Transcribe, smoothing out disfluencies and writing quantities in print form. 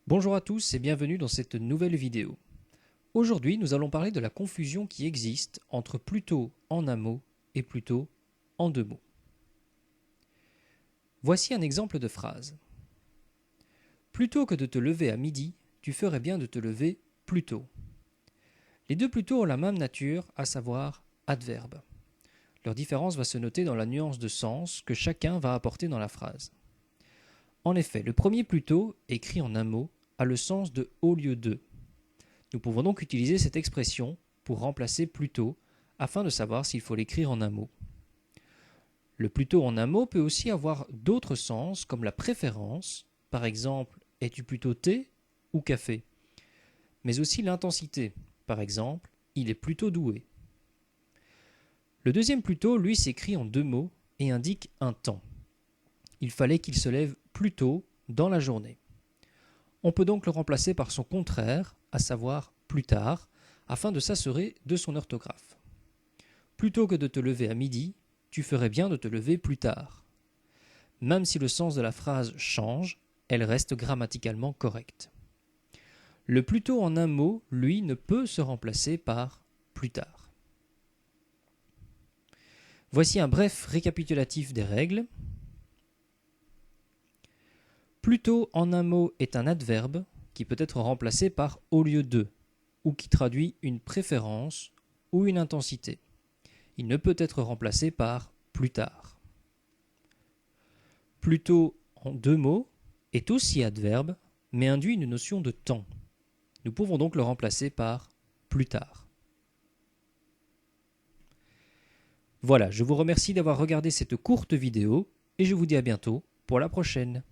Bonjour à tous et bienvenue dans cette nouvelle vidéo. Aujourd'hui, nous allons parler de la confusion qui existe entre plutôt en un mot et plutôt en deux mots. Voici un exemple de phrase. Plutôt que de te lever à midi, tu ferais bien de te lever plus tôt. Les deux plutôt ont la même nature, à savoir adverbe. Leur différence va se noter dans la nuance de sens que chacun va apporter dans la phrase. En effet, le premier plutôt, écrit en un mot, a le sens de au lieu de. Nous pouvons donc utiliser cette expression pour remplacer plutôt afin de savoir s'il faut l'écrire en un mot. Le plutôt en un mot peut aussi avoir d'autres sens comme la préférence, par exemple es-tu plutôt thé ou café, mais aussi l'intensité, par exemple il est plutôt doué. Le deuxième plutôt, lui, s'écrit en deux mots et indique un temps. Il fallait qu'il se lève plus tôt dans la journée. On peut donc le remplacer par son contraire, à savoir plus tard, afin de s'assurer de son orthographe. Plutôt que de te lever à midi, tu ferais bien de te lever plus tard. Même si le sens de la phrase change, elle reste grammaticalement correcte. Le plutôt en un mot, lui, ne peut se remplacer par plus tard. Voici un bref récapitulatif des règles. Plutôt en un mot est un adverbe qui peut être remplacé par au lieu de, ou qui traduit une préférence ou une intensité. Il ne peut être remplacé par plus tard. Plutôt en deux mots est aussi adverbe, mais induit une notion de temps. Nous pouvons donc le remplacer par plus tard. Voilà, je vous remercie d'avoir regardé cette courte vidéo et je vous dis à bientôt pour la prochaine.